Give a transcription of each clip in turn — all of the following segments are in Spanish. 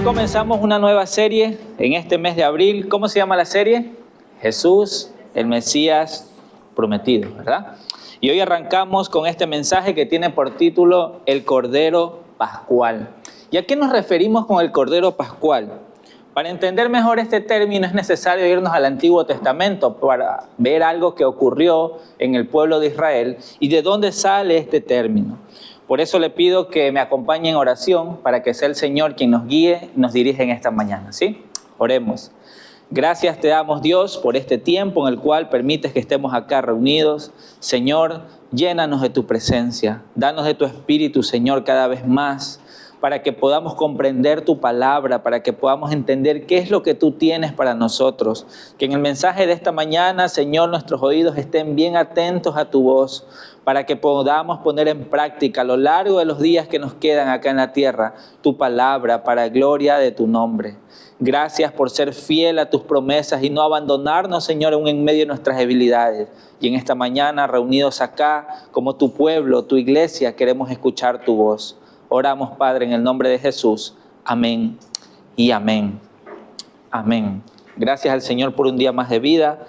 comenzamos una nueva serie en este mes de abril. ¿Cómo se llama la serie? Jesús, el Mesías prometido, ¿verdad? Y hoy arrancamos con este mensaje que tiene por título El Cordero Pascual. ¿Y a qué nos referimos con el Cordero Pascual? Para entender mejor este término es necesario irnos al Antiguo Testamento para ver algo que ocurrió en el pueblo de Israel y de dónde sale este término. Por eso le pido que me acompañe en oración para que sea el Señor quien nos guíe y nos dirija en esta mañana, ¿sí? Oremos. Gracias te damos, Dios, por este tiempo en el cual permites que estemos acá reunidos. Señor, llénanos de tu presencia, danos de tu Espíritu, Señor, cada vez más, para que podamos comprender tu palabra, para que podamos entender qué es lo que tú tienes para nosotros. Que en el mensaje de esta mañana, Señor, nuestros oídos estén bien atentos a tu voz, para que podamos poner en práctica a lo largo de los días que nos quedan acá en la tierra, tu palabra para gloria de tu nombre. Gracias por ser fiel a tus promesas y no abandonarnos, Señor, aún en medio de nuestras debilidades. Y en esta mañana, reunidos acá, como tu pueblo, tu iglesia, queremos escuchar tu voz. Oramos, Padre, en el nombre de Jesús. Amén y amén. Amén. Gracias al Señor por un día más de vida.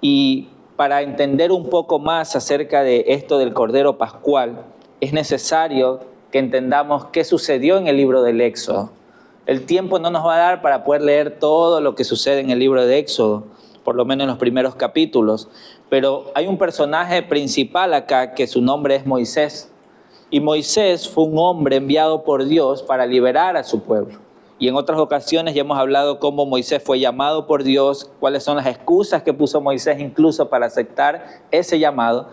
Y para entender un poco más acerca de esto del Cordero Pascual, es necesario que entendamos qué sucedió en el libro del Éxodo. El tiempo no nos va a dar para poder leer todo lo que sucede en el libro de Éxodo, por lo menos en los primeros capítulos. Pero hay un personaje principal acá que su nombre es Moisés. Y Moisés fue un hombre enviado por Dios para liberar a su pueblo. Y en otras ocasiones ya hemos hablado cómo Moisés fue llamado por Dios, cuáles son las excusas que puso Moisés incluso para aceptar ese llamado.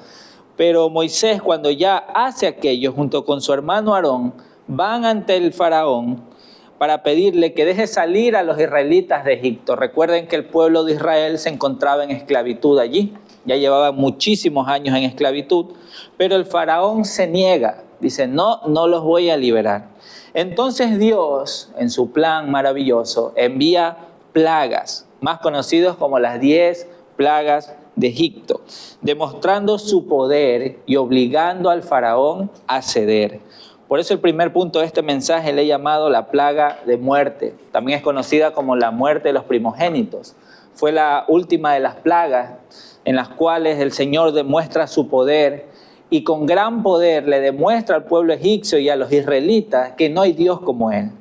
Pero Moisés, cuando ya hace aquello junto con su hermano Aarón, van ante el faraón para pedirle que deje salir a los israelitas de Egipto. Recuerden que el pueblo de Israel se encontraba en esclavitud allí. Ya llevaba muchísimos años en esclavitud, pero el faraón se niega. Dice, no los voy a liberar. Entonces Dios, en su plan maravilloso, envía plagas, más conocidos como las 10 plagas de Egipto, demostrando su poder y obligando al faraón a ceder. Por eso el primer punto de este mensaje le he llamado la plaga de muerte. También es conocida como la muerte de los primogénitos. Fue la última de las plagas en las cuales el Señor demuestra su poder y con gran poder le demuestra al pueblo egipcio y a los israelitas que no hay Dios como Él,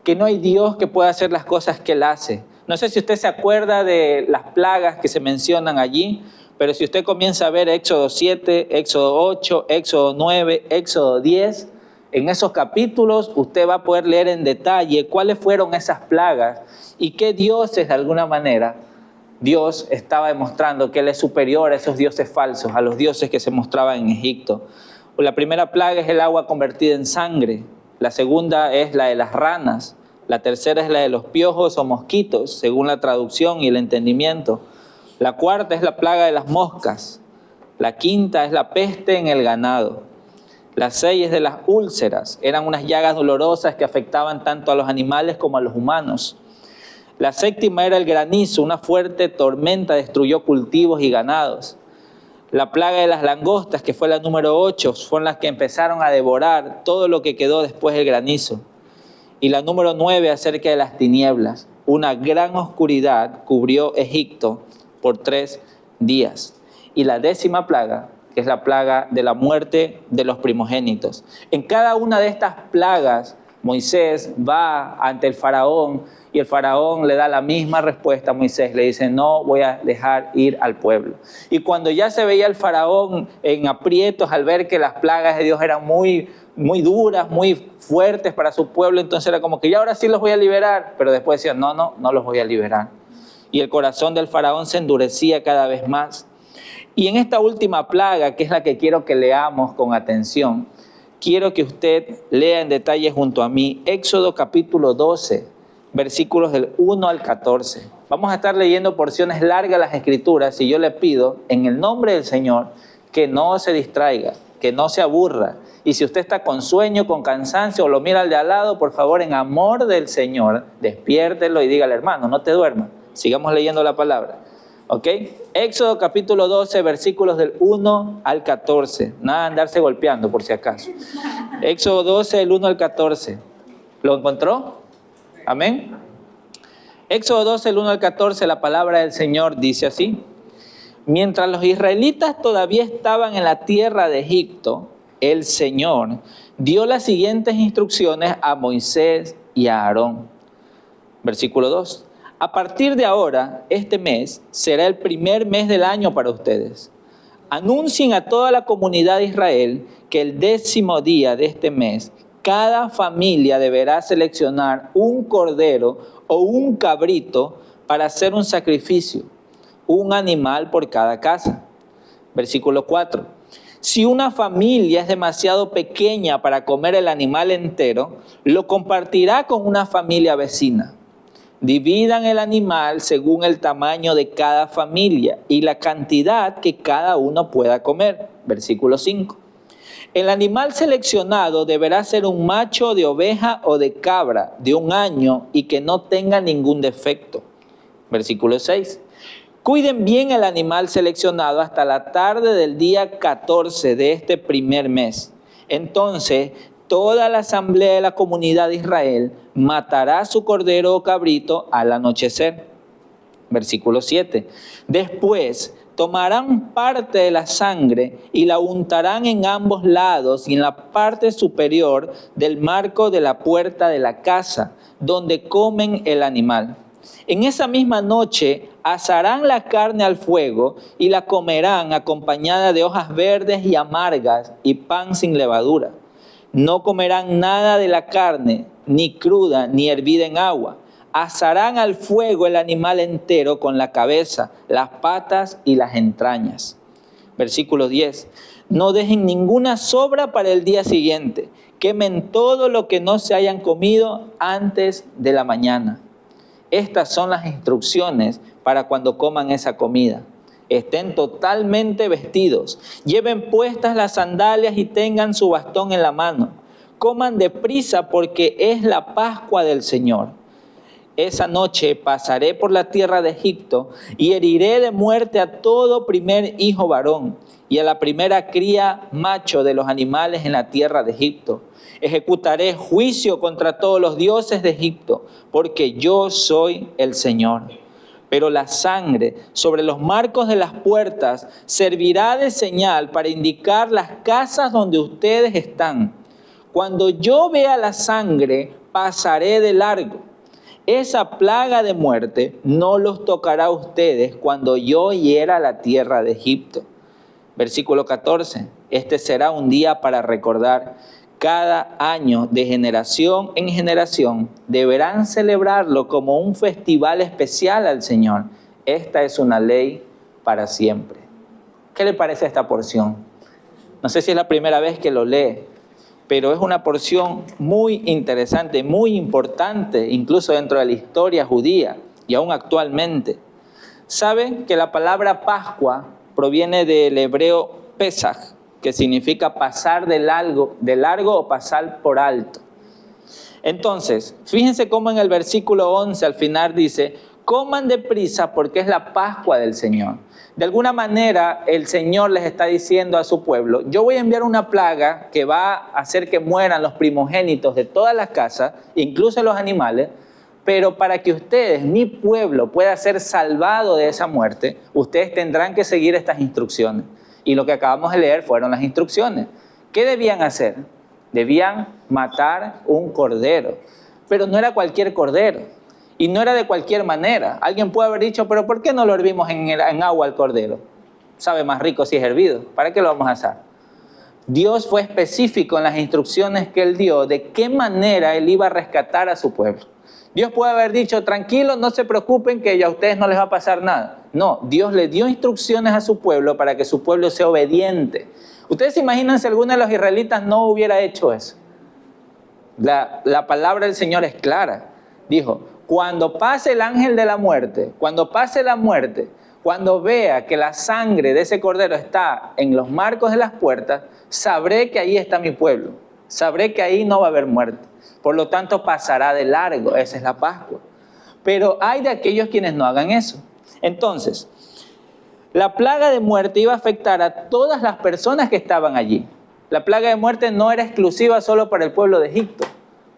que no hay Dios que pueda hacer las cosas que Él hace. No sé si usted se acuerda de las plagas que se mencionan allí, pero si usted comienza a ver Éxodo 7, Éxodo 8, Éxodo 9, Éxodo 10, en esos capítulos usted va a poder leer en detalle cuáles fueron esas plagas y qué dioses de alguna manera Dios estaba demostrando que Él es superior a esos dioses falsos, a los dioses que se mostraban en Egipto. La primera plaga es el agua convertida en sangre. La segunda es la de las ranas. La tercera es la de los piojos o mosquitos, según la traducción y el entendimiento. La cuarta es la plaga de las moscas. La quinta es la peste en el ganado. La 6 es de las úlceras. Eran unas llagas dolorosas que afectaban tanto a los animales como a los humanos. La 7ª era el granizo, una fuerte tormenta destruyó cultivos y ganados. La plaga de las langostas, que fue la número 8, fueron las que empezaron a devorar todo lo que quedó después del granizo. Y la número 9 acerca de las tinieblas. Una gran oscuridad cubrió Egipto por 3 días. Y la 10ª plaga, que es la plaga de la muerte de los primogénitos. En cada una de estas plagas, Moisés va ante el faraón y el faraón le da la misma respuesta a Moisés. Le dice, no voy a dejar ir al pueblo. Y cuando ya se veía el faraón en aprietos al ver que las plagas de Dios eran muy duras, muy fuertes para su pueblo, entonces era como que ya ahora sí los voy a liberar. Pero después decía, no los voy a liberar. Y el corazón del faraón se endurecía cada vez más. Y en esta última plaga, que es la que quiero que leamos con atención, quiero que usted lea en detalle junto a mí Éxodo capítulo 12, versículos del 1 al 14. Vamos a estar leyendo porciones largas de las Escrituras y yo le pido, en el nombre del Señor, que no se distraiga, que no se aburra. Y si usted está con sueño, con cansancio o lo mira al de al lado, por favor, en amor del Señor, despiértelo y dígale, hermano, no te duermas. Sigamos leyendo la palabra. ¿Ok? Éxodo capítulo 12, versículos del 1 al 14. Nada de andarse golpeando por si acaso. Éxodo 12, del 1 al 14. ¿Lo encontró? Amén. Éxodo 12, el 1 al 14, la palabra del Señor dice así: mientras los israelitas todavía estaban en la tierra de Egipto, el Señor dio las siguientes instrucciones a Moisés y a Aarón. Versículo 2. A partir de ahora, este mes será el primer mes del año para ustedes. Anuncien a toda la comunidad de Israel que el 10º día de este mes, cada familia deberá seleccionar un cordero o un cabrito para hacer un sacrificio, un animal por cada casa. Versículo 4. Si una familia es demasiado pequeña para comer el animal entero, lo compartirá con una familia vecina. Dividan el animal según el tamaño de cada familia y la cantidad que cada uno pueda comer. Versículo 5. El animal seleccionado deberá ser un macho de oveja o de cabra de 1 año y que no tenga ningún defecto. Versículo 6. Cuiden bien el animal seleccionado hasta la tarde del día 14 de este primer mes. Entonces, toda la asamblea de la comunidad de Israel matará su cordero o cabrito al anochecer. Versículo 7. Después tomarán parte de la sangre y la untarán en ambos lados y en la parte superior del marco de la puerta de la casa, donde comen el animal. En esa misma noche asarán la carne al fuego y la comerán acompañada de hojas verdes y amargas y pan sin levadura. No comerán nada de la carne, ni cruda, ni hervida en agua. Asarán al fuego el animal entero con la cabeza, las patas y las entrañas. Versículo 10. No dejen ninguna sobra para el día siguiente. Quemen todo lo que no se hayan comido antes de la mañana. Estas son las instrucciones para cuando coman esa comida. Estén totalmente vestidos, lleven puestas las sandalias y tengan su bastón en la mano. Coman deprisa porque es la Pascua del Señor. Esa noche pasaré por la tierra de Egipto y heriré de muerte a todo primer hijo varón y a la primera cría macho de los animales en la tierra de Egipto. Ejecutaré juicio contra todos los dioses de Egipto, porque yo soy el Señor. Pero la sangre sobre los marcos de las puertas servirá de señal para indicar las casas donde ustedes están. Cuando yo vea la sangre, pasaré de largo. Esa plaga de muerte no los tocará a ustedes cuando yo hiera la tierra de Egipto. Versículo 14. Este será un día para recordar. Cada año, de generación en generación, deberán celebrarlo como un festival especial al Señor. Esta es una ley para siempre. ¿Qué le parece esta porción? No sé si es la primera vez que lo lee, pero es una porción muy interesante, muy importante, incluso dentro de la historia judía y aún actualmente. ¿Saben que la palabra Pascua proviene del hebreo Pesaj, que significa pasar de largo o pasar por alto? Entonces, fíjense cómo en el versículo 11 al final dice: coman deprisa porque es la Pascua del Señor. De alguna manera el Señor les está diciendo a su pueblo: yo voy a enviar una plaga que va a hacer que mueran los primogénitos de todas las casas, incluso los animales, pero para que ustedes, mi pueblo, pueda ser salvado de esa muerte, ustedes tendrán que seguir estas instrucciones. Y lo que acabamos de leer fueron las instrucciones. ¿Qué debían hacer? Debían matar un cordero, pero no era cualquier cordero y no era de cualquier manera. Alguien puede haber dicho: pero ¿por qué no lo hervimos en agua al cordero? Sabe más rico si es hervido. ¿Para qué lo vamos a hacer? Dios fue específico en las instrucciones que Él dio de qué manera Él iba a rescatar a su pueblo. Dios puede haber dicho: tranquilos, no se preocupen que ya a ustedes no les va a pasar nada. No, Dios le dio instrucciones a su pueblo para que su pueblo sea obediente. Ustedes se imaginan si alguno de los israelitas no hubiera hecho eso. La palabra del Señor es clara. Dijo: cuando pase el ángel de la muerte, cuando pase la muerte, cuando vea que la sangre de ese cordero está en los marcos de las puertas, sabré que ahí está mi pueblo. Sabré que ahí no va a haber muerte. Por lo tanto, pasará de largo. Esa es la Pascua. Pero hay de aquellos quienes no hagan eso. Entonces, la plaga de muerte iba a afectar a todas las personas que estaban allí. La plaga de muerte no era exclusiva solo para el pueblo de Egipto.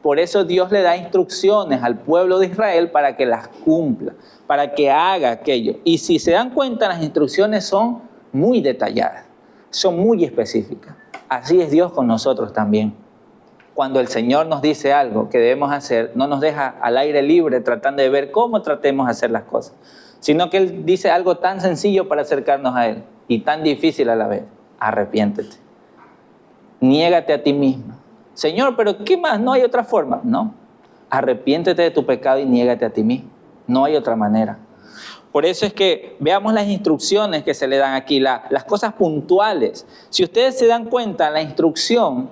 Por eso Dios le da instrucciones al pueblo de Israel para que las cumpla, para que haga aquello. Y si se dan cuenta, las instrucciones son muy detalladas, son muy específicas. Así es Dios con nosotros también. Cuando el Señor nos dice algo que debemos hacer, no nos deja al aire libre tratando de ver cómo tratemos de hacer las cosas, sino que Él dice algo tan sencillo para acercarnos a Él y tan difícil a la vez. Arrepiéntete. Niégate a ti mismo. Señor, pero ¿qué más? ¿No hay otra forma? No. Arrepiéntete de tu pecado y niégate a ti mismo. No hay otra manera. Por eso es que veamos las instrucciones que se le dan aquí, las cosas puntuales. Si ustedes se dan cuenta, la instrucción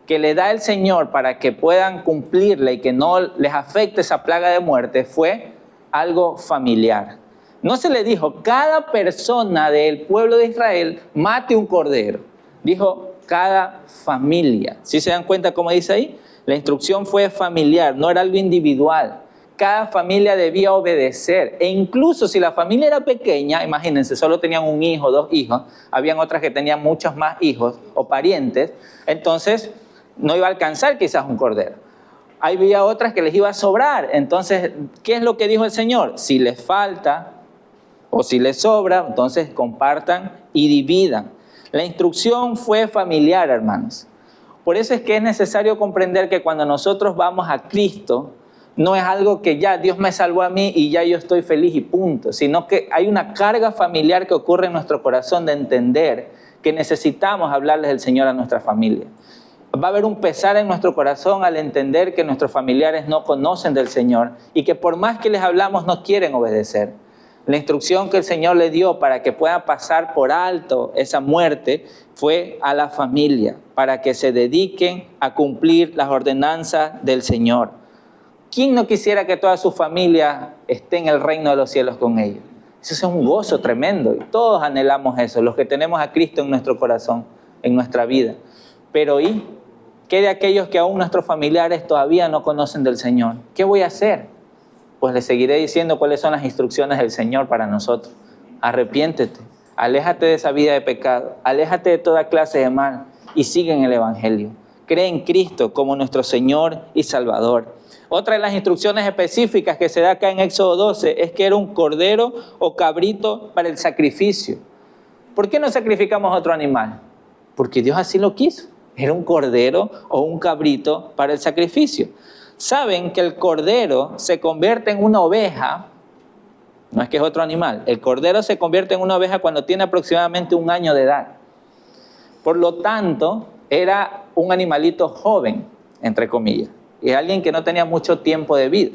que le da el Señor para que puedan cumplirla y que no les afecte esa plaga de muerte fue algo familiar. No se le dijo, cada persona del pueblo de Israel mate un cordero. Dijo, cada familia. ¿Sí se dan cuenta cómo dice ahí? La instrucción fue familiar, no era algo individual. Cada familia debía obedecer. E incluso si la familia era pequeña, imagínense, solo tenían un hijo, 2 hijos, habían otras que tenían muchos más hijos o parientes, entonces no iba a alcanzar quizás un cordero. Había otras que les iba a sobrar. Entonces, ¿qué es lo que dijo el Señor? Si les falta o si les sobra, entonces compartan y dividan. La instrucción fue familiar, hermanos. Por eso es que es necesario comprender que cuando nosotros vamos a Cristo, no es algo que ya Dios me salvó a mí y ya yo estoy feliz y punto, sino que hay una carga familiar que ocurre en nuestro corazón de entender que necesitamos hablarles del Señor a nuestra familia. Va a haber un pesar en nuestro corazón al entender que nuestros familiares no conocen del Señor y que por más que les hablamos no quieren obedecer. La instrucción que el Señor le dio para que puedan pasar por alto esa muerte fue a la familia, para que se dediquen a cumplir las ordenanzas del Señor. ¿Quién no quisiera que toda su familia esté en el reino de los cielos con ellos? Eso es un gozo tremendo y todos anhelamos eso, los que tenemos a Cristo en nuestro corazón, en nuestra vida. Pero ¿y qué de aquellos que aún nuestros familiares todavía no conocen del Señor? ¿Qué voy a hacer? Pues les seguiré diciendo cuáles son las instrucciones del Señor para nosotros. Arrepiéntete, aléjate de esa vida de pecado, aléjate de toda clase de mal y sigue en el Evangelio. Cree en Cristo como nuestro Señor y Salvador. Otra de las instrucciones específicas que se da acá en Éxodo 12 es que era un cordero o cabrito para el sacrificio. ¿Por qué no sacrificamos otro animal? Porque Dios así lo quiso. Era un cordero o un cabrito para el sacrificio. Saben que el cordero se convierte en una oveja, no es que es otro animal, el cordero se convierte en una oveja cuando tiene aproximadamente 1 año de edad. Por lo tanto, era un animalito joven, entre comillas, y alguien que no tenía mucho tiempo de vida.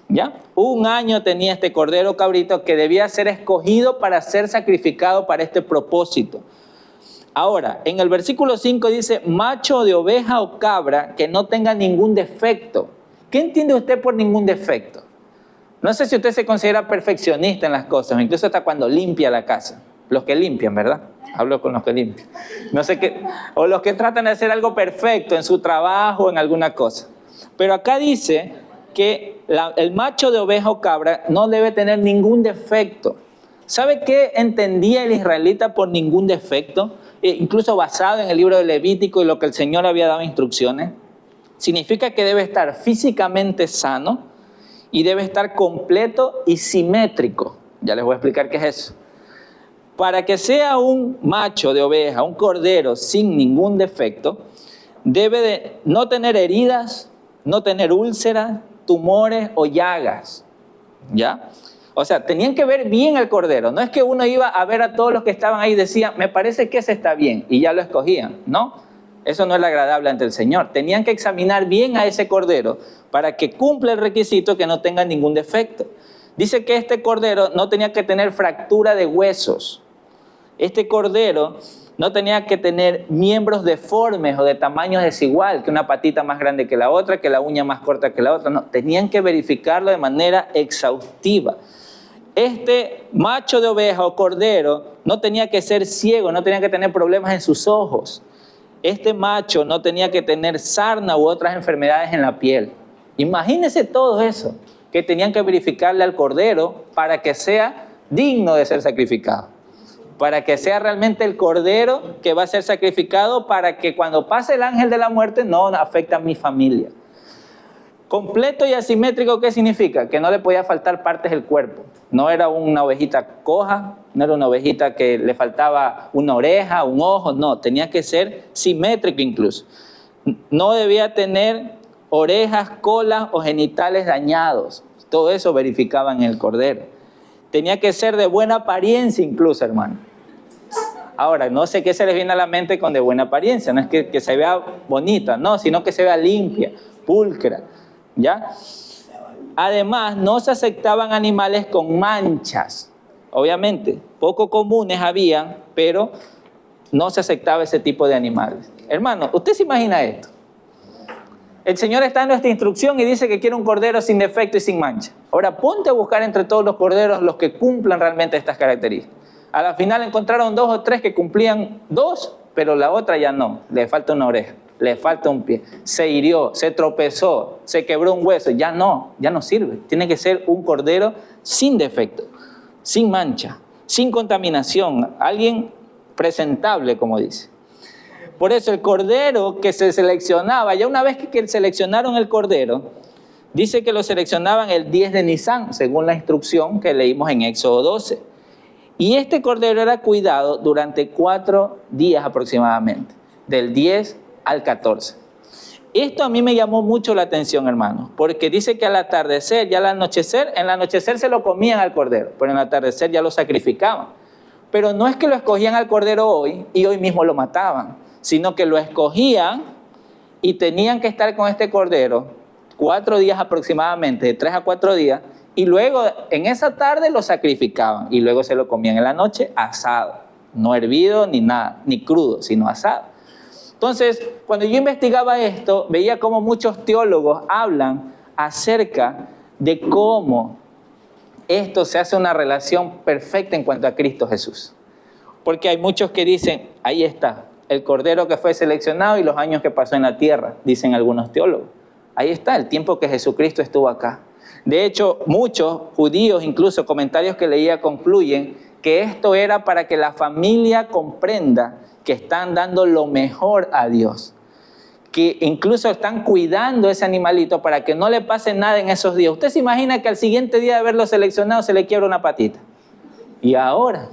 ¿Ya? 1 año tenía este cordero cabrito que debía ser escogido para ser sacrificado para este propósito. Ahora, en el versículo 5 dice, macho de oveja o cabra que no tenga ningún defecto. ¿Qué entiende usted por ningún defecto? No sé si usted se considera perfeccionista en las cosas, incluso hasta cuando limpia la casa. Los que limpian, ¿verdad? Hablo con los que limpian. No sé qué, o los que tratan de hacer algo perfecto en su trabajo o en alguna cosa. Pero acá dice que el macho de oveja o cabra no debe tener ningún defecto. ¿Sabe qué entendía el israelita por ningún defecto? Incluso basado en el libro de Levítico y lo que el Señor había dado instrucciones. Significa que debe estar físicamente sano y debe estar completo y simétrico. Ya les voy a explicar qué es eso. Para que sea un macho de oveja, un cordero sin ningún defecto, debe de no tener heridas, no tener úlceras, tumores o llagas. ¿Ya? O sea, tenían que ver bien el cordero. No es que uno iba a ver a todos los que estaban ahí y decía, me parece que ese está bien, y ya lo escogían. No, eso no es agradable ante el Señor. Tenían que examinar bien a ese cordero para que cumpla el requisito que no tenga ningún defecto. Dice que este cordero no tenía que tener fractura de huesos. Este cordero no tenía que tener miembros deformes o de tamaño desigual, que una patita más grande que la otra, que la uña más corta que la otra. No, tenían que verificarlo de manera exhaustiva. Este macho de oveja o cordero no tenía que ser ciego, no tenía que tener problemas en sus ojos. Este macho no tenía que tener sarna u otras enfermedades en la piel. Imagínense todo eso, que tenían que verificarle al cordero para que sea digno de ser sacrificado. Para que sea realmente el cordero que va a ser sacrificado para que cuando pase el ángel de la muerte no afecte a mi familia. Completo y asimétrico, ¿qué significa? Que no le podía faltar partes del cuerpo. No era una ovejita coja, no era una ovejita que le faltaba una oreja, un ojo, no, tenía que ser simétrico incluso. No debía tener orejas, colas o genitales dañados. Todo eso verificaban en el cordero. Tenía que ser de buena apariencia incluso, hermano. Ahora, no sé qué se les viene a la mente con de buena apariencia. No es que se vea bonita, no, sino que se vea limpia, pulcra, ¿ya? Además, no se aceptaban animales con manchas. Obviamente, poco comunes habían, pero no se aceptaba ese tipo de animales. Hermano, ¿usted se imagina esto? El Señor está en nuestra instrucción y dice que quiere un cordero sin defecto y sin mancha. Ahora, ponte a buscar entre todos los corderos los que cumplan realmente estas características. A la final encontraron 2 o 3 que cumplían 2, pero la otra ya no. Le falta una oreja, le falta un pie. Se hirió, se tropezó, se quebró un hueso. Ya no sirve. Tiene que ser un cordero sin defecto, sin mancha, sin contaminación. Alguien presentable, como dice. Por eso el cordero que se seleccionaba, ya una vez que seleccionaron el cordero, dice que lo seleccionaban el 10 de Nisan, según la instrucción que leímos en Éxodo 12. Y este cordero era cuidado durante 4 días aproximadamente, del 10 al 14. Esto a mí me llamó mucho la atención, hermanos, porque dice que al atardecer, ya al anochecer, en el anochecer se lo comían al cordero, pero en el atardecer ya lo sacrificaban. Pero no es que lo escogían al cordero hoy y hoy mismo lo mataban, sino que lo escogían y tenían que estar con este cordero 4 días aproximadamente, de 3 a 4 días, y luego en esa tarde lo sacrificaban y luego se lo comían en la noche asado, no hervido ni nada, ni crudo, sino asado. Entonces, cuando yo investigaba esto, veía cómo muchos teólogos hablan acerca de cómo esto se hace una relación perfecta en cuanto a Cristo Jesús. Porque hay muchos que dicen, ahí está, el cordero que fue seleccionado y los años que pasó en la tierra, dicen algunos teólogos. Ahí está, el tiempo que Jesucristo estuvo acá. De hecho, muchos judíos, incluso comentarios que leía, concluyen que esto era para que la familia comprenda que están dando lo mejor a Dios. Que incluso están cuidando ese animalito para que no le pase nada en esos días. ¿Usted se imagina que al siguiente día de haberlo seleccionado se le quiebra una patita? ¿Y ahora?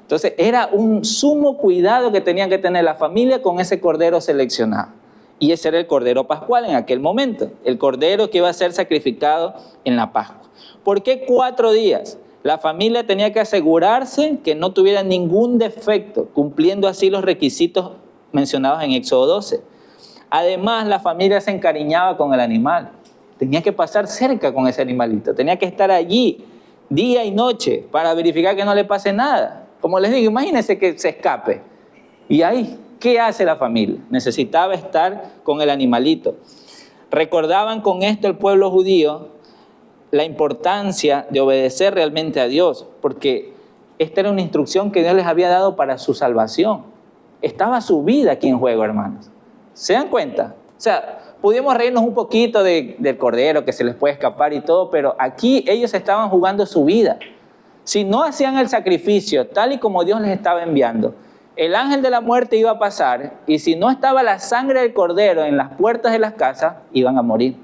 Entonces era un sumo cuidado que tenían que tener la familia con ese cordero seleccionado. Y ese era el cordero pascual en aquel momento, el cordero que iba a ser sacrificado en la Pascua. ¿Por qué 4 días? La familia tenía que asegurarse que no tuviera ningún defecto, cumpliendo así los requisitos mencionados en Éxodo 12. Además, la familia se encariñaba con el animal. Tenía que pasar cerca con ese animalito, tenía que estar allí día y noche para verificar que no le pase nada. Como les digo, imagínense que se escape. Y ahí, ¿qué hace la familia? Necesitaba estar con el animalito. Recordaban con esto el pueblo judío la importancia de obedecer realmente a Dios, porque esta era una instrucción que Dios les había dado para su salvación. Estaba su vida aquí en juego, hermanos. ¿Se dan cuenta? O sea, pudimos reírnos un poquito del cordero que se les puede escapar y todo, pero aquí ellos estaban jugando su vida. Si no hacían el sacrificio tal y como Dios les estaba enviando, el ángel de la muerte iba a pasar, y si no estaba la sangre del cordero en las puertas de las casas, iban a morir.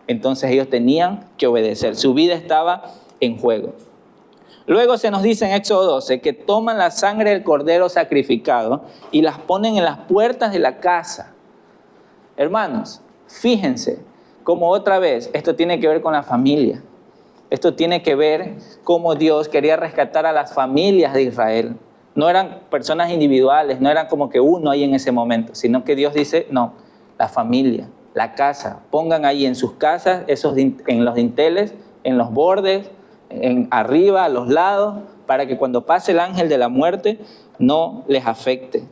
Entonces ellos tenían que obedecer, su vida estaba en juego. Luego se nos dice en Éxodo 12 que toman la sangre del cordero sacrificado y las ponen en las puertas de la casa. Hermanos, fíjense cómo otra vez esto tiene que ver con la familia. Esto tiene que ver cómo Dios quería rescatar a las familias de Israel. No eran personas individuales, no eran como que uno ahí en ese momento, sino que Dios dice, no, la familia, la casa, pongan ahí en sus casas, en los dinteles, en los bordes, arriba, a los lados, para que cuando pase el ángel de la muerte no les afecte.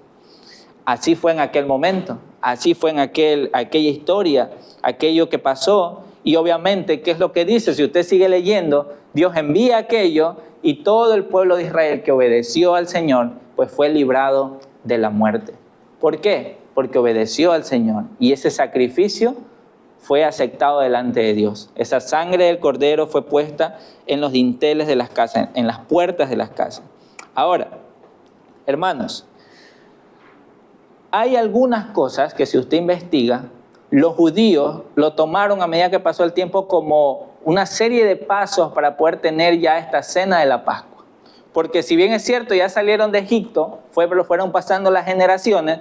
Así fue en aquel momento, así fue en aquella historia, aquello que pasó. Y obviamente, ¿qué es lo que dice? Si usted sigue leyendo, Dios envía aquello y todo el pueblo de Israel que obedeció al Señor, pues fue librado de la muerte. ¿Por qué? Porque obedeció al Señor y ese sacrificio fue aceptado delante de Dios. Esa sangre del cordero fue puesta en los dinteles de las casas, en las puertas de las casas. Ahora, hermanos, hay algunas cosas que si usted investiga, los judíos lo tomaron a medida que pasó el tiempo como una serie de pasos para poder tener ya esta cena de la Pascua. Porque si bien es cierto, ya salieron de Egipto, fueron pasando las generaciones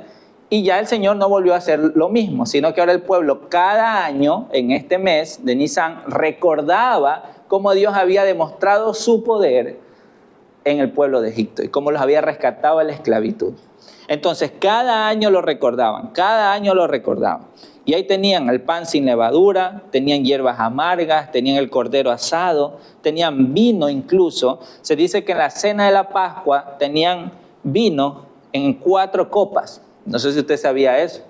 y ya el Señor no volvió a hacer lo mismo, sino que ahora el pueblo cada año, en este mes de Nisan, recordaba cómo Dios había demostrado su poder en el pueblo de Egipto y cómo los había rescatado de la esclavitud. Entonces, cada año lo recordaban. Y ahí tenían el pan sin levadura, tenían hierbas amargas, tenían el cordero asado, tenían vino incluso. Se dice que en la cena de la Pascua tenían vino en 4 copas. No sé si usted sabía eso.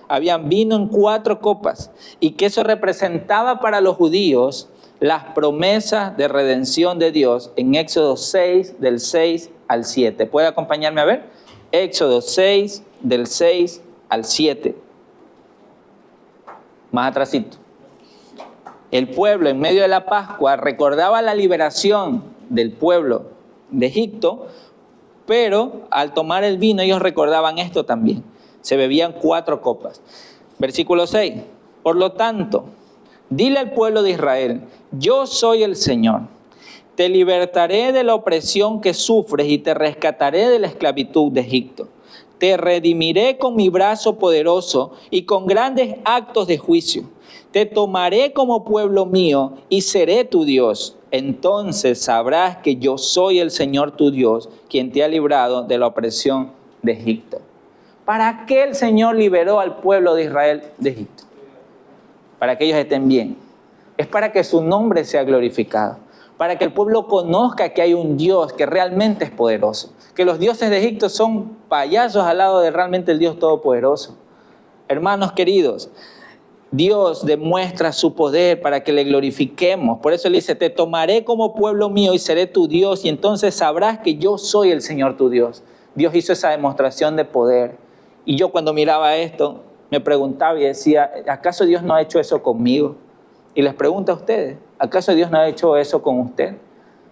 Habían vino en 4 copas. Y que eso representaba para los judíos las promesas de redención de Dios en Éxodo 6, del 6 al 7. ¿Puede acompañarme a ver? Éxodo 6, del 6 al 7. Más atrasito. El pueblo en medio de la Pascua recordaba la liberación del pueblo de Egipto, pero al tomar el vino ellos recordaban esto también. Se bebían 4 copas. Versículo 6. Por lo tanto, dile al pueblo de Israel, yo soy el Señor. Te libertaré de la opresión que sufres y te rescataré de la esclavitud de Egipto. Te redimiré con mi brazo poderoso y con grandes actos de juicio. Te tomaré como pueblo mío y seré tu Dios. Entonces sabrás que yo soy el Señor tu Dios, quien te ha librado de la opresión de Egipto. ¿Para qué el Señor liberó al pueblo de Israel de Egipto? Para que ellos estén bien. Es para que su nombre sea glorificado. Para que el pueblo conozca que hay un Dios que realmente es poderoso. Que los dioses de Egipto son payasos al lado de realmente el Dios todopoderoso. Hermanos queridos, Dios demuestra su poder para que le glorifiquemos. Por eso Él dice, te tomaré como pueblo mío y seré tu Dios. Y entonces sabrás que yo soy el Señor tu Dios. Dios hizo esa demostración de poder. Y yo cuando miraba esto, me preguntaba y decía, ¿acaso Dios no ha hecho eso conmigo? Y les pregunto a ustedes, ¿acaso Dios no ha hecho eso con usted?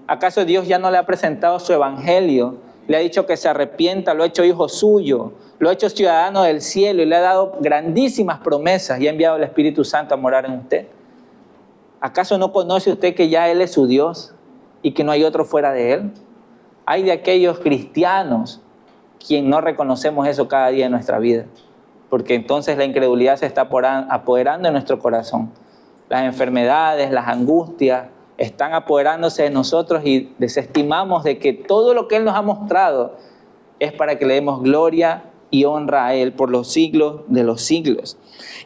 ¿Acaso Dios ya no le ha presentado su evangelio? Le ha dicho que se arrepienta, lo ha hecho hijo suyo, lo ha hecho ciudadano del cielo y le ha dado grandísimas promesas y ha enviado el Espíritu Santo a morar en usted. ¿Acaso no conoce usted que ya Él es su Dios y que no hay otro fuera de Él? Hay de aquellos cristianos quien no reconocemos eso cada día en nuestra vida, porque entonces la incredulidad se está apoderando de nuestro corazón. Las enfermedades, las angustias están apoderándose de nosotros y desestimamos de que todo lo que Él nos ha mostrado es para que le demos gloria y honra a Él por los siglos de los siglos.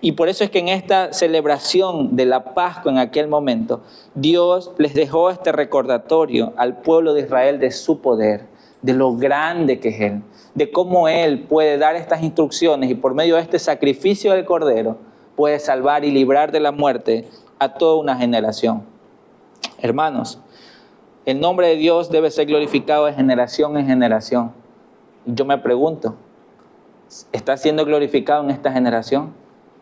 Y por eso es que en esta celebración de la Pascua en aquel momento, Dios les dejó este recordatorio al pueblo de Israel de su poder, de lo grande que es Él, de cómo Él puede dar estas instrucciones y por medio de este sacrificio del Cordero puede salvar y librar de la muerte a toda una generación. Hermanos, el nombre de Dios debe ser glorificado de generación en generación. Yo me pregunto, ¿está siendo glorificado en esta generación?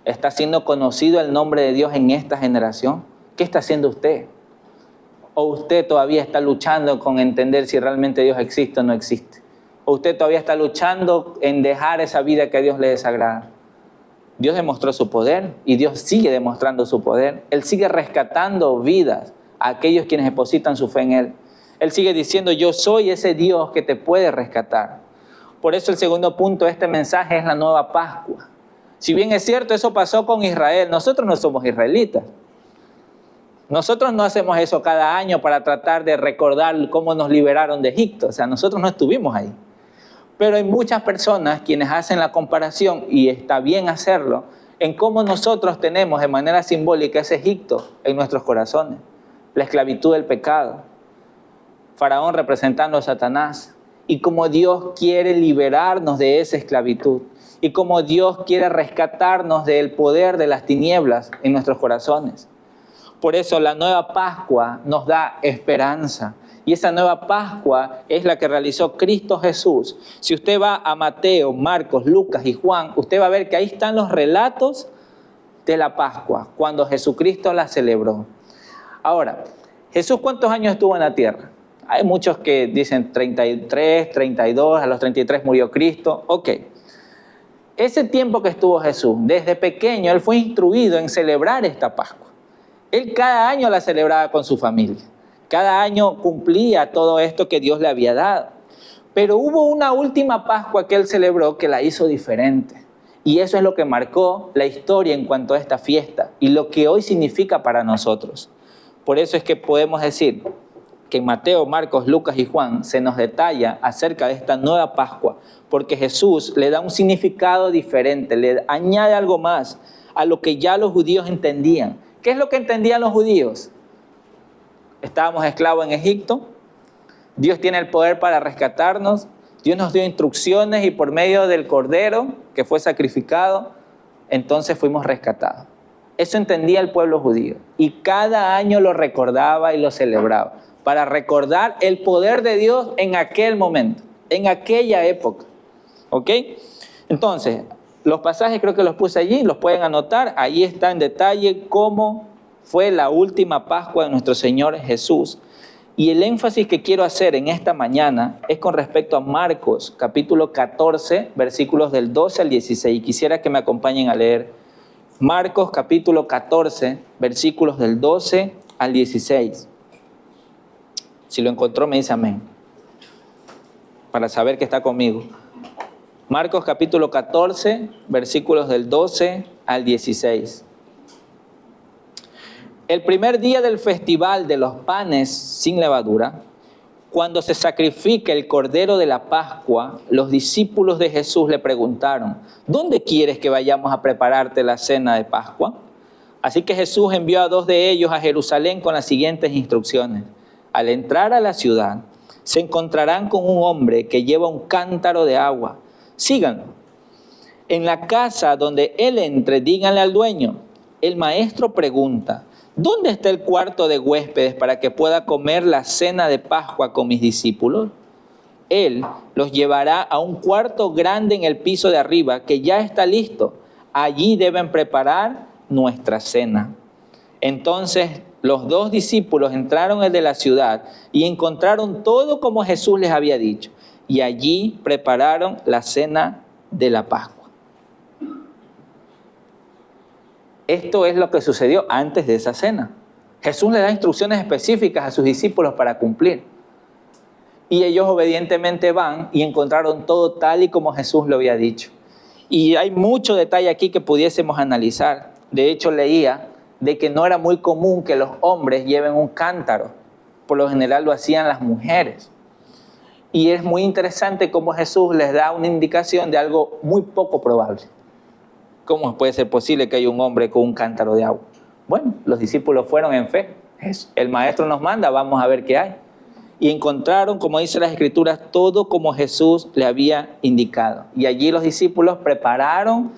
¿Está siendo conocido el nombre de Dios en esta generación? ¿Qué está haciendo usted? ¿O usted todavía está luchando con entender si realmente Dios existe o no existe? ¿O usted todavía está luchando en dejar esa vida que a Dios le desagrada? Dios demostró su poder y Dios sigue demostrando su poder. Él sigue rescatando vidas a aquellos quienes depositan su fe en Él. Él sigue diciendo, yo soy ese Dios que te puede rescatar. Por eso el segundo punto de este mensaje es la nueva Pascua. Si bien es cierto, eso pasó con Israel, nosotros no somos israelitas. Nosotros no hacemos eso cada año para tratar de recordar cómo nos liberaron de Egipto. O sea, nosotros no estuvimos ahí. Pero hay muchas personas quienes hacen la comparación, y está bien hacerlo, en cómo nosotros tenemos de manera simbólica ese Egipto en nuestros corazones. La esclavitud del pecado. Faraón representando a Satanás. Y cómo Dios quiere liberarnos de esa esclavitud. Y cómo Dios quiere rescatarnos del poder de las tinieblas en nuestros corazones. Por eso la nueva Pascua nos da esperanza. Y esa nueva Pascua es la que realizó Cristo Jesús. Si usted va a Mateo, Marcos, Lucas y Juan, usted va a ver que ahí están los relatos de la Pascua, cuando Jesucristo la celebró. Ahora, ¿Jesús cuántos años estuvo en la tierra? Hay muchos que dicen 33, 32, a los 33 murió Cristo. Ok. ese tiempo que estuvo Jesús, desde pequeño, él fue instruido en celebrar esta Pascua. Él cada año la celebraba con su familia. Cada año cumplía todo esto que Dios le había dado. Pero hubo una última Pascua que él celebró que la hizo diferente. Y eso es lo que marcó la historia en cuanto a esta fiesta y lo que hoy significa para nosotros. Por eso es que podemos decir que en Mateo, Marcos, Lucas y Juan se nos detalla acerca de esta nueva Pascua, porque Jesús le da un significado diferente, le añade algo más a lo que ya los judíos entendían. ¿Qué es lo que entendían los judíos? Estábamos esclavos en Egipto, Dios tiene el poder para rescatarnos, Dios nos dio instrucciones y por medio del Cordero que fue sacrificado, entonces fuimos rescatados. Eso entendía el pueblo judío y cada año lo recordaba y lo celebraba para recordar el poder de Dios en aquel momento, en aquella época. ¿Ok? Entonces, los pasajes creo que los puse allí, los pueden anotar. Ahí está en detalle cómo fue la última Pascua de nuestro Señor Jesús. Y el énfasis que quiero hacer en esta mañana es con respecto a Marcos, capítulo 14, versículos del 12 al 16. Quisiera que me acompañen a leer Marcos, capítulo 14, versículos del 12 al 16. Si lo encontró, me dice amén, para saber que está conmigo. Marcos capítulo 14, versículos del 12 al 16. El primer día del festival de los panes sin levadura, cuando se sacrifica el cordero de la Pascua, los discípulos de Jesús le preguntaron: ¿dónde quieres que vayamos a prepararte la cena de Pascua? Así que Jesús envió a 2 de ellos a Jerusalén con las siguientes instrucciones. Al entrar a la ciudad, se encontrarán con un hombre que lleva un cántaro de agua. Síganlo. En la casa donde él entre, díganle al dueño: el maestro pregunta, ¿dónde está el cuarto de huéspedes para que pueda comer la cena de Pascua con mis discípulos? Él los llevará a un cuarto grande en el piso de arriba que ya está listo. Allí deben preparar nuestra cena. Entonces los 2 discípulos entraron de la ciudad y encontraron todo como Jesús les había dicho. Y allí prepararon la cena de la Pascua. Esto es lo que sucedió antes de esa cena. Jesús le da instrucciones específicas a sus discípulos para cumplir. Y ellos obedientemente van y encontraron todo tal y como Jesús lo había dicho. Y hay mucho detalle aquí que pudiésemos analizar. De hecho, leía de que no era muy común que los hombres lleven un cántaro. Por lo general lo hacían las mujeres. Y es muy interesante cómo Jesús les da una indicación de algo muy poco probable. ¿Cómo puede ser posible que haya un hombre con un cántaro de agua? Bueno, los discípulos fueron en fe. El maestro nos manda, vamos a ver qué hay. Y encontraron, como dice las Escrituras, todo como Jesús le había indicado. Y allí los discípulos prepararon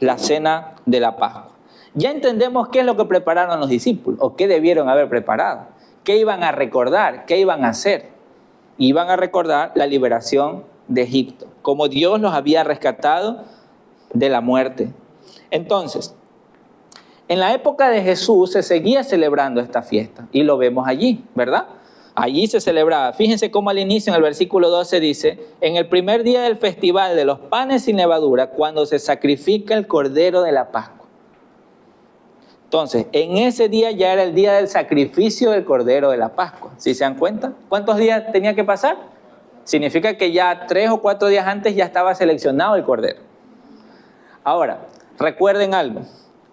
la cena de la Pascua. Ya entendemos qué es lo que prepararon los discípulos, o qué debieron haber preparado, qué iban a recordar, qué iban a hacer. Iban a recordar la liberación de Egipto, como Dios los había rescatado de la muerte. Entonces, en la época de Jesús se seguía celebrando esta fiesta, y lo vemos allí, ¿verdad? Allí se celebraba. Fíjense cómo al inicio en el versículo 12 dice: en el primer día del festival de los panes sin levadura, cuando se sacrifica el cordero de la Pascua. Entonces, en ese día ya era el día del sacrificio del Cordero de la Pascua. ¿Sí se dan cuenta? ¿Cuántos días tenía que pasar? Significa que ya 3 o 4 días antes ya estaba seleccionado el Cordero. Ahora, recuerden algo.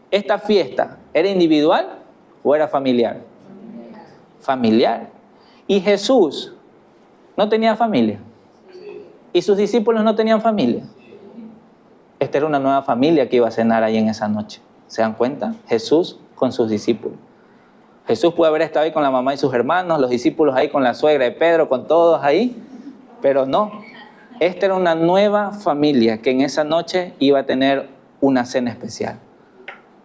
¿Esta fiesta era individual o era familiar? Familiar. ¿Y Jesús no tenía familia? ¿Y sus discípulos no tenían familia? Esta era una nueva familia que iba a cenar ahí en esa noche. ¿Se dan cuenta? Jesús con sus discípulos. Jesús puede haber estado ahí con la mamá y sus hermanos, los discípulos ahí con la suegra de Pedro, con todos ahí, pero no. Esta era una nueva familia que en esa noche iba a tener una cena especial.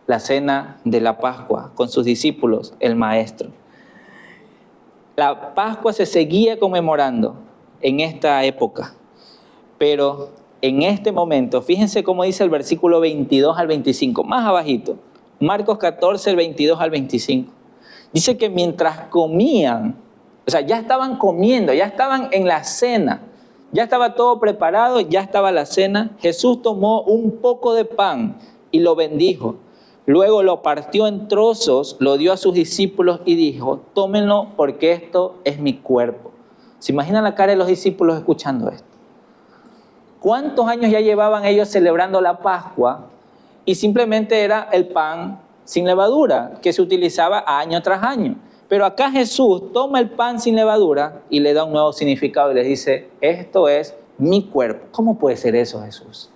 La cena de la Pascua con sus discípulos, el Maestro. La Pascua se seguía conmemorando en esta época, pero en este momento, fíjense cómo dice el versículo 22 al 25, más abajito, Marcos 14, el 22 al 25. Dice que mientras comían, o sea, ya estaban comiendo, ya estaban en la cena, Ya estaba todo preparado, ya estaba la cena. Jesús tomó un poco de pan y lo bendijo. Luego lo partió en trozos, lo dio a sus discípulos y dijo, tómenlo porque esto es mi cuerpo. ¿Se imaginan la cara de los discípulos escuchando esto? ¿Cuántos años ya llevaban ellos celebrando la Pascua? Y simplemente era el pan sin levadura que se utilizaba año tras año. Pero acá Jesús toma el pan sin levadura y le da un nuevo significado y les dice, esto es mi cuerpo. ¿Cómo puede ser eso, Jesús?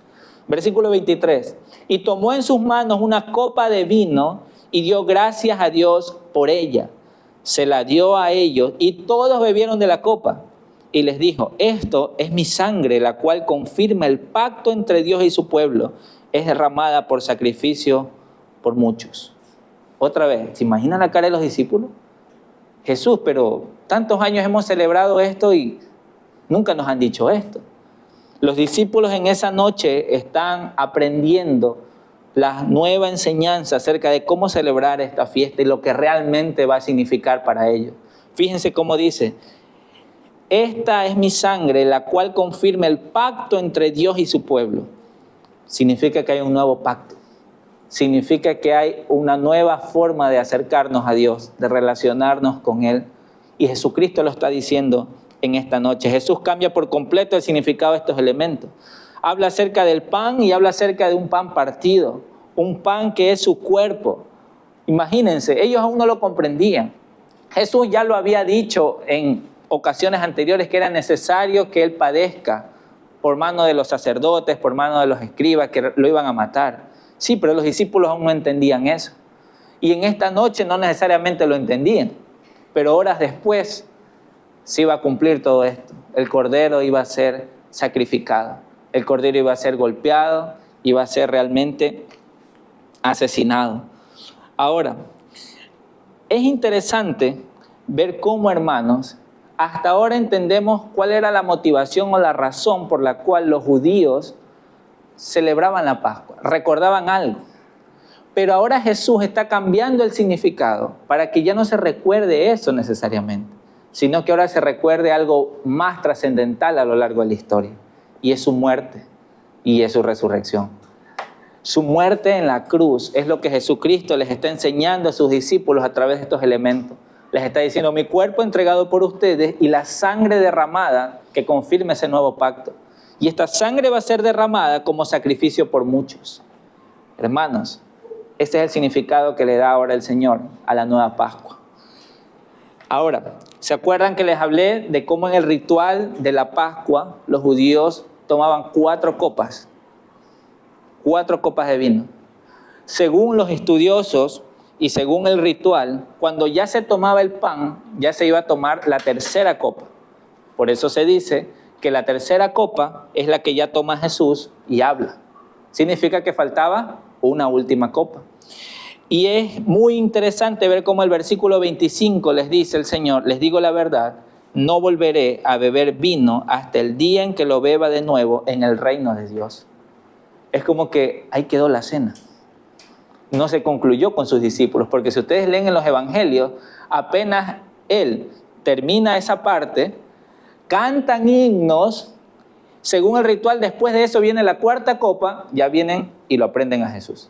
Versículo 23. Y tomó en sus manos una copa de vino y dio gracias a Dios por ella. Se la dio a ellos y todos bebieron de la copa. Y les dijo, esto es mi sangre, la cual confirma el pacto entre Dios y su pueblo. Es derramada por sacrificio por muchos. Otra vez, ¿se imaginan la cara de los discípulos? Jesús, pero tantos años hemos celebrado esto y nunca nos han dicho esto. Los discípulos en esa noche están aprendiendo la nueva enseñanza acerca de cómo celebrar esta fiesta y lo que realmente va a significar para ellos. Fíjense cómo dice, esta es mi sangre, la cual confirma el pacto entre Dios y su pueblo. Significa que hay un nuevo pacto. Significa que hay una nueva forma de acercarnos a Dios, de relacionarnos con Él. Y Jesucristo lo está diciendo en esta noche. Jesús cambia por completo el significado de estos elementos. Habla acerca del pan y habla acerca de un pan partido, un pan que es su cuerpo. Imagínense, ellos aún no lo comprendían. Jesús ya lo había dicho en ocasiones anteriores que era necesario que Él padezca por mano de los sacerdotes, por mano de los escribas que lo iban a matar. Sí, pero los discípulos aún no entendían eso. Y en esta noche no necesariamente lo entendían. Pero horas después se iba a cumplir todo esto. El cordero iba a ser sacrificado. El cordero iba a ser golpeado, iba a ser realmente asesinado. Ahora, es interesante ver cómo, hermanos, hasta ahora entendemos cuál era la motivación o la razón por la cual los judíos celebraban la Pascua, recordaban algo. Pero ahora Jesús está cambiando el significado para que ya no se recuerde eso necesariamente, sino que ahora se recuerde algo más trascendental a lo largo de la historia, y es su muerte y es su resurrección. Su muerte en la cruz es lo que Jesucristo les está enseñando a sus discípulos a través de estos elementos. Les está diciendo, mi cuerpo entregado por ustedes y la sangre derramada que confirma ese nuevo pacto. Y esta sangre va a ser derramada como sacrificio por muchos. Hermanos, ese es el significado que le da ahora el Señor a la nueva Pascua. Ahora, ¿se acuerdan que les hablé de cómo en el ritual de la Pascua los judíos tomaban 4 copas? 4 copas de vino. Según los estudiosos y según el ritual, cuando ya se tomaba el pan, ya se iba a tomar la tercera copa. Por eso se dice que la tercera copa es la que ya toma Jesús y habla. Significa que faltaba una última copa. Y es muy interesante ver cómo el versículo 25 les dice el Señor, les digo la verdad, no volveré a beber vino hasta el día en que lo beba de nuevo en el reino de Dios. Es como que ahí quedó la cena. No se concluyó con sus discípulos, porque si ustedes leen en los evangelios, apenas Él termina esa parte, cantan himnos, según el ritual, después de eso viene la cuarta copa, ya vienen y lo aprenden a Jesús.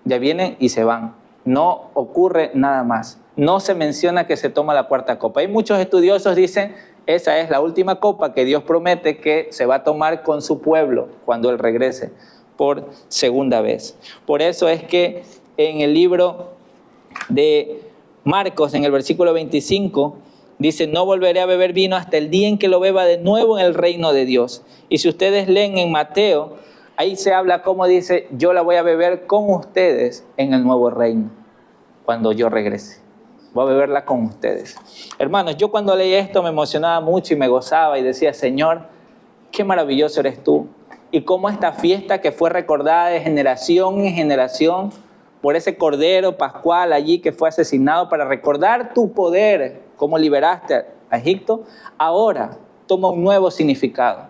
Ya vienen y se van. No ocurre nada más. No se menciona que se toma la cuarta copa. Hay muchos estudiosos dicen, esa es la última copa que Dios promete que se va a tomar con su pueblo cuando Él regrese por segunda vez. Por eso es que en el libro de Marcos, en el versículo 25, dice, no volveré a beber vino hasta el día en que lo beba de nuevo en el reino de Dios. Y si ustedes leen en Mateo, ahí se habla como dice, yo la voy a beber con ustedes en el nuevo reino, cuando yo regrese. Voy a beberla con ustedes. Hermanos, yo cuando leí esto me emocionaba mucho y me gozaba y decía, Señor, qué maravilloso eres tú. Y cómo esta fiesta que fue recordada de generación en generación por ese cordero pascual allí que fue asesinado para recordar tu poder, cómo liberaste a Egipto, ahora toma un nuevo significado.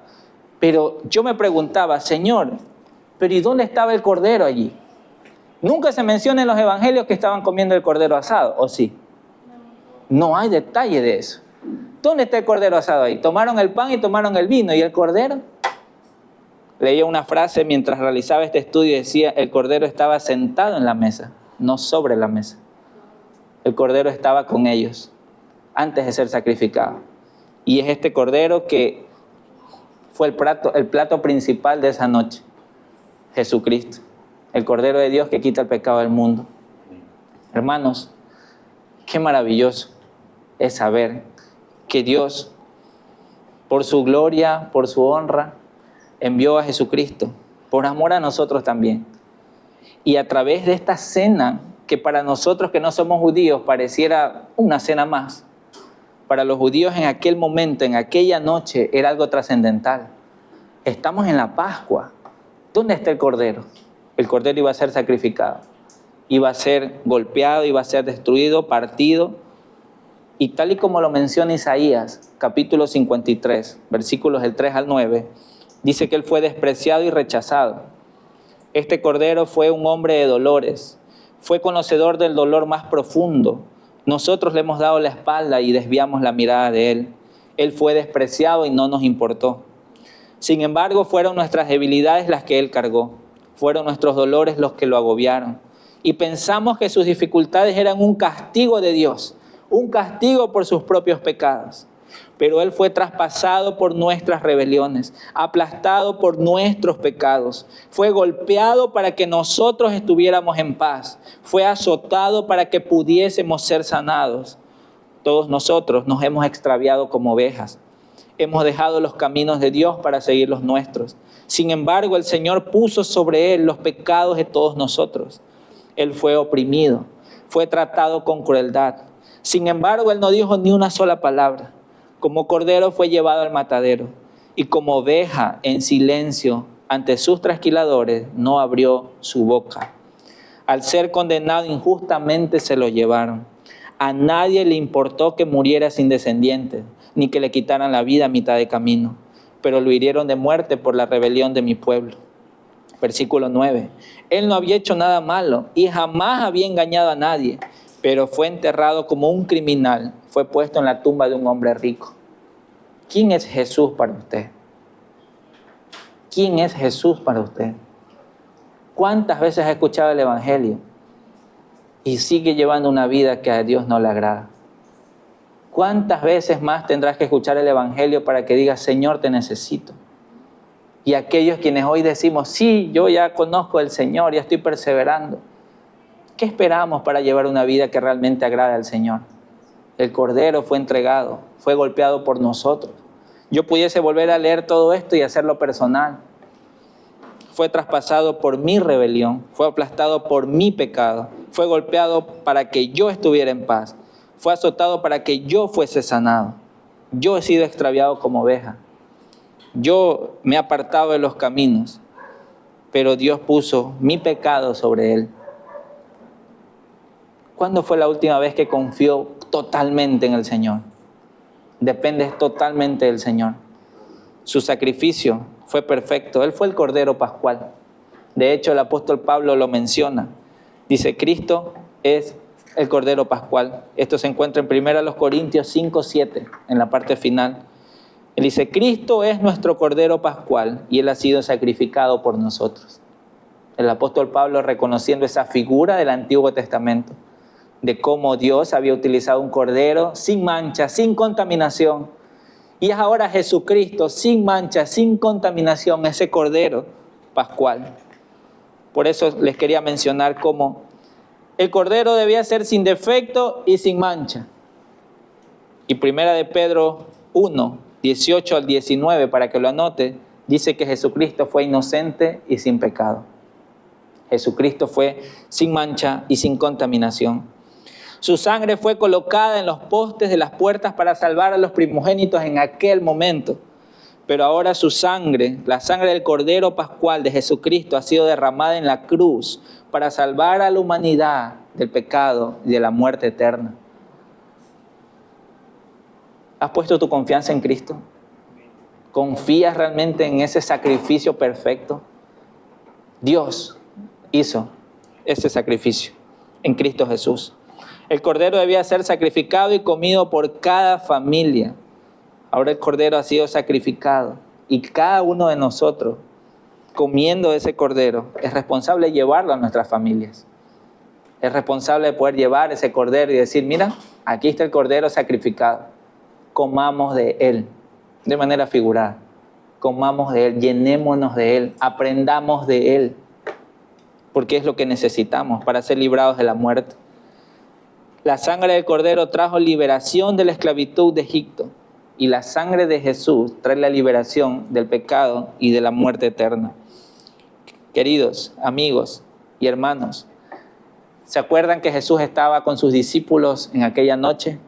Pero yo me preguntaba, Señor, ¿pero y dónde estaba el cordero allí? Nunca se menciona en los evangelios que estaban comiendo el cordero asado, ¿o sí? No hay detalle de eso. ¿Dónde está el cordero asado ahí? Tomaron el pan y tomaron el vino. ¿Y el cordero? Leía una frase mientras realizaba este estudio y decía, el cordero estaba sentado en la mesa, no sobre la mesa. El cordero estaba con ellos antes de ser sacrificado. Y es este cordero que fue el plato principal de esa noche. Jesucristo, el cordero de Dios que quita el pecado del mundo. Hermanos, qué maravilloso es saber que Dios, por su gloria, por su honra, envió a Jesucristo, por amor a nosotros también. Y a través de esta cena, que para nosotros que no somos judíos pareciera una cena más, para los judíos en aquel momento, en aquella noche, era algo trascendental. Estamos en la Pascua. ¿Dónde está el cordero? El cordero iba a ser sacrificado, iba a ser golpeado, iba a ser destruido, partido. Y tal y como lo menciona Isaías, capítulo 53, versículos del 3 al 9, dice que él fue despreciado y rechazado. Este cordero fue un hombre de dolores, fue conocedor del dolor más profundo. Nosotros le hemos dado la espalda y desviamos la mirada de él. Él fue despreciado y no nos importó. Sin embargo, fueron nuestras debilidades las que él cargó. Fueron nuestros dolores los que lo agobiaron. Y pensamos que sus dificultades eran un castigo de Dios, un castigo por sus propios pecados. Pero él fue traspasado por nuestras rebeliones, aplastado por nuestros pecados. Fue golpeado para que nosotros estuviéramos en paz. Fue azotado para que pudiésemos ser sanados. Todos nosotros nos hemos extraviado como ovejas. Hemos dejado los caminos de Dios para seguir los nuestros. Sin embargo, el Señor puso sobre él los pecados de todos nosotros. Él fue oprimido, fue tratado con crueldad. Sin embargo, él no dijo ni una sola palabra. Como cordero fue llevado al matadero, y como oveja en silencio ante sus trasquiladores no abrió su boca. Al ser condenado injustamente se lo llevaron. A nadie le importó que muriera sin descendientes, ni que le quitaran la vida a mitad de camino, pero lo hirieron de muerte por la rebelión de mi pueblo. Versículo 9. Él no había hecho nada malo y jamás había engañado a nadie, pero fue enterrado como un criminal, fue puesto en la tumba de un hombre rico. ¿Quién es Jesús para usted? ¿Quién es Jesús para usted? ¿Cuántas veces ha escuchado el Evangelio y sigue llevando una vida que a Dios no le agrada? ¿Cuántas veces más tendrás que escuchar el Evangelio para que digas, Señor, te necesito? Y aquellos quienes hoy decimos, sí, yo ya conozco al Señor, ya estoy perseverando. ¿Qué esperamos para llevar una vida que realmente agrade al Señor? El Cordero fue entregado, fue golpeado por nosotros. Yo pudiese volver a leer todo esto y hacerlo personal. Fue traspasado por mi rebelión, fue aplastado por mi pecado, fue golpeado para que yo estuviera en paz, fue azotado para que yo fuese sanado. Yo he sido extraviado como oveja. Yo me he apartado de los caminos, pero Dios puso mi pecado sobre él. ¿Cuándo fue la última vez que confió totalmente en el Señor? Dependes totalmente del Señor. Su sacrificio fue perfecto. Él fue el Cordero Pascual. De hecho, el apóstol Pablo lo menciona. Dice, Cristo es el Cordero Pascual. Esto se encuentra en 1 Corintios 5:7, en la parte final. Él dice, Cristo es nuestro Cordero Pascual y Él ha sido sacrificado por nosotros. El apóstol Pablo reconociendo esa figura del Antiguo Testamento, de cómo Dios había utilizado un cordero sin mancha, sin contaminación. Y es ahora Jesucristo sin mancha, sin contaminación, ese cordero pascual. Por eso les quería mencionar cómo el cordero debía ser sin defecto y sin mancha. Y 1 de Pedro 1, 18 al 19, para que lo anote, dice que Jesucristo fue inocente y sin pecado. Jesucristo fue sin mancha y sin contaminación. Su sangre fue colocada en los postes de las puertas para salvar a los primogénitos en aquel momento. Pero ahora su sangre, la sangre del Cordero Pascual de Jesucristo, ha sido derramada en la cruz para salvar a la humanidad del pecado y de la muerte eterna. ¿Has puesto tu confianza en Cristo? ¿Confías realmente en ese sacrificio perfecto? Dios hizo ese sacrificio en Cristo Jesús. El cordero debía ser sacrificado y comido por cada familia. Ahora el cordero ha sido sacrificado y cada uno de nosotros, comiendo ese cordero, es responsable de llevarlo a nuestras familias. Es responsable de poder llevar ese cordero y decir, mira, aquí está el cordero sacrificado. Comamos de él, de manera figurada. Comamos de él, llenémonos de él, aprendamos de él, porque es lo que necesitamos para ser librados de la muerte. La sangre del cordero trajo liberación de la esclavitud de Egipto, y la sangre de Jesús trae la liberación del pecado y de la muerte eterna. Queridos amigos y hermanos, ¿se acuerdan que Jesús estaba con sus discípulos en aquella noche?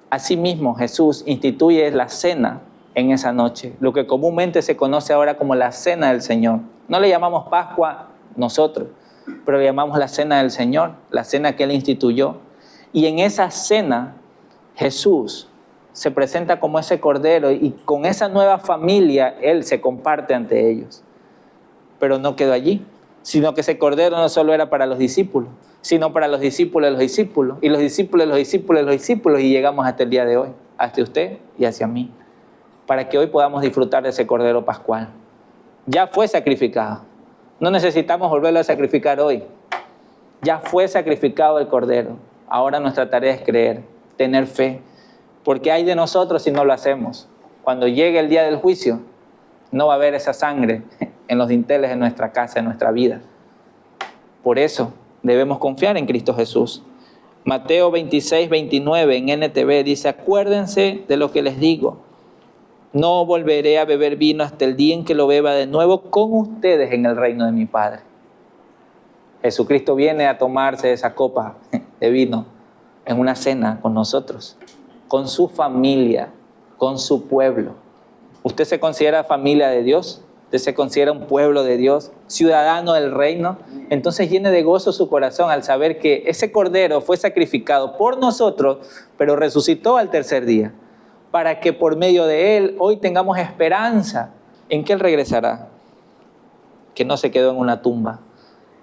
Asimismo, Jesús instituye la cena en esa noche, lo que comúnmente se conoce ahora como la cena del Señor. No le llamamos Pascua nosotros, pero le llamamos la cena del Señor, la cena que Él instituyó. Y en esa cena, Jesús se presenta como ese cordero y con esa nueva familia Él se comparte ante ellos. Pero no quedó allí, sino que ese cordero no solo era para los discípulos, sino para los discípulos de los discípulos, y los discípulos de los discípulos de los discípulos, y llegamos hasta el día de hoy, hacia usted y hacia mí, para que hoy podamos disfrutar de ese cordero pascual. Ya fue sacrificado, no necesitamos volverlo a sacrificar hoy, ya fue sacrificado el cordero. Ahora nuestra tarea es creer, tener fe, porque hay de nosotros si no lo hacemos. Cuando llegue el día del juicio, no va a haber esa sangre en los dinteles de nuestra casa, en nuestra vida. Por eso debemos confiar en Cristo Jesús. Mateo 26, 29 en NTV dice, acuérdense de lo que les digo. No volveré a beber vino hasta el día en que lo beba de nuevo con ustedes en el reino de mi Padre. Jesucristo viene a tomarse esa copa de vino en una cena con nosotros, con su familia, con su pueblo. ¿Usted se considera familia de Dios? ¿Usted se considera un pueblo de Dios, ciudadano del reino? Entonces llene de gozo su corazón al saber que ese cordero fue sacrificado por nosotros, pero resucitó al tercer día, para que por medio de él hoy tengamos esperanza en que él regresará, que no se quedó en una tumba.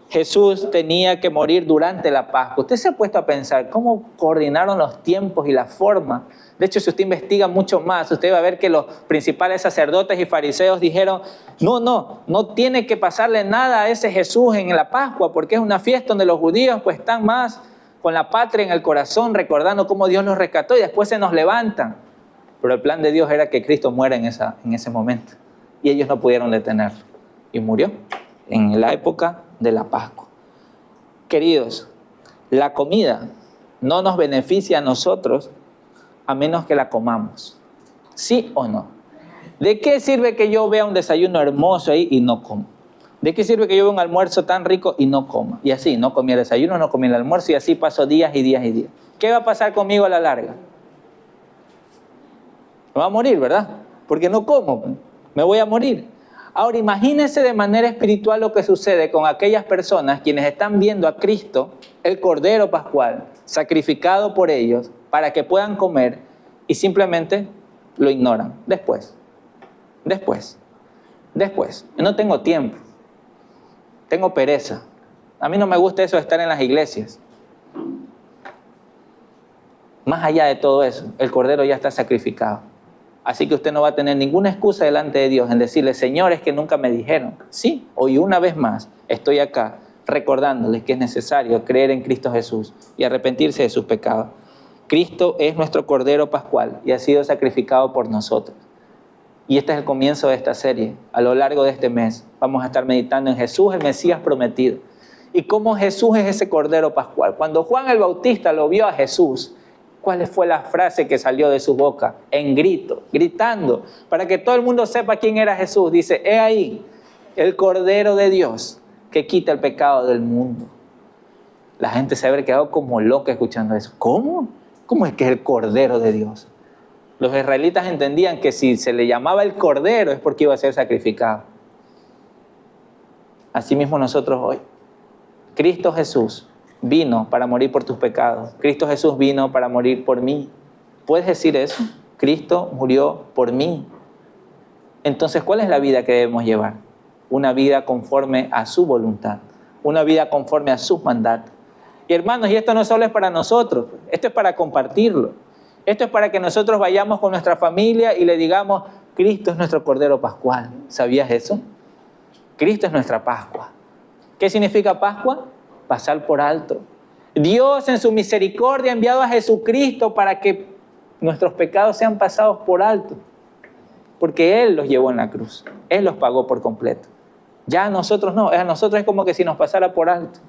Jesús tenía que morir durante la Pascua. Usted se ha puesto a pensar cómo coordinaron los tiempos y la forma. De hecho, si usted investiga mucho más, usted va a ver que los principales sacerdotes y fariseos dijeron, no tiene que pasarle nada a ese Jesús en la Pascua, porque es una fiesta donde los judíos pues están más con la patria en el corazón, recordando cómo Dios los rescató y después se nos levantan. Pero el plan de Dios era que Cristo muera en ese momento. Y ellos no pudieron detenerlo. Y murió en la época de la Pascua. Queridos, la comida no nos beneficia a nosotros a menos que la comamos. ¿Sí o no? ¿De qué sirve que yo vea un desayuno hermoso ahí y no como? ¿De qué sirve que yo vea un almuerzo tan rico y no coma? Y así, no comí el desayuno, no comí el almuerzo y así paso días y días y días. ¿Qué va a pasar conmigo a la larga? Me voy a morir, ¿verdad? Porque no como, me voy a morir. Ahora imagínense de manera espiritual lo que sucede con aquellas personas quienes están viendo a Cristo, el Cordero Pascual, sacrificado por ellos para que puedan comer y simplemente lo ignoran. Después. No tengo tiempo, tengo pereza. A mí no me gusta eso de estar en las iglesias. Más allá de todo eso, el Cordero ya está sacrificado. Así que usted no va a tener ninguna excusa delante de Dios en decirle, señores que nunca me dijeron. Sí, hoy una vez más estoy acá recordándoles que es necesario creer en Cristo Jesús y arrepentirse de sus pecados. Cristo es nuestro Cordero Pascual y ha sido sacrificado por nosotros. Y este es el comienzo de esta serie. A lo largo de este mes vamos a estar meditando en Jesús, el Mesías prometido. Y cómo Jesús es ese Cordero Pascual. Cuando Juan el Bautista lo vio a Jesús, ¿cuál fue la frase que salió de su boca? En grito, gritando, para que todo el mundo sepa quién era Jesús. Dice, he ahí el Cordero de Dios que quita el pecado del mundo. La gente se habría quedado como loca escuchando eso. ¿Cómo? ¿Cómo es que es el Cordero de Dios? Los israelitas entendían que si se le llamaba el Cordero es porque iba a ser sacrificado. Así mismo nosotros hoy. Cristo Jesús vino para morir por tus pecados. Cristo Jesús vino para morir por mí. ¿Puedes decir eso? Cristo murió por mí. Entonces, ¿cuál es la vida que debemos llevar? Una vida conforme a su voluntad. Una vida conforme a sus mandatos. Y hermanos, y esto no solo es para nosotros, esto es para compartirlo. Esto es para que nosotros vayamos con nuestra familia y le digamos, Cristo es nuestro Cordero Pascual. ¿Sabías eso? Cristo es nuestra Pascua. ¿Qué significa Pascua? Pasar por alto. Dios en su misericordia ha enviado a Jesucristo para que nuestros pecados sean pasados por alto. Porque Él los llevó en la cruz. Él los pagó por completo. Ya a nosotros no. A nosotros es como que si nos pasara por alto.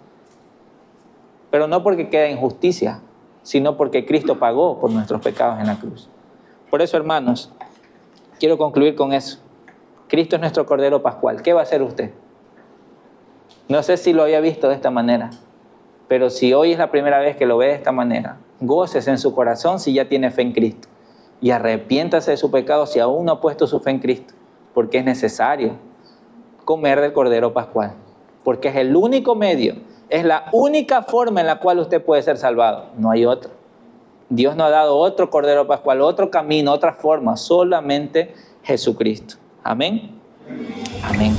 Pero no porque queda injusticia, sino porque Cristo pagó por nuestros pecados en la cruz. Por eso, hermanos, quiero concluir con eso. Cristo es nuestro Cordero Pascual. ¿Qué va a hacer usted? No sé si lo había visto de esta manera, pero si hoy es la primera vez que lo ve de esta manera, gócese en su corazón si ya tiene fe en Cristo y arrepiéntase de su pecado si aún no ha puesto su fe en Cristo, porque es necesario comer del Cordero Pascual, porque es el único medio, es la única forma en la cual usted puede ser salvado, no hay otro. Dios no ha dado otro Cordero Pascual, otro camino, otra forma, solamente Jesucristo. Amén. Amén.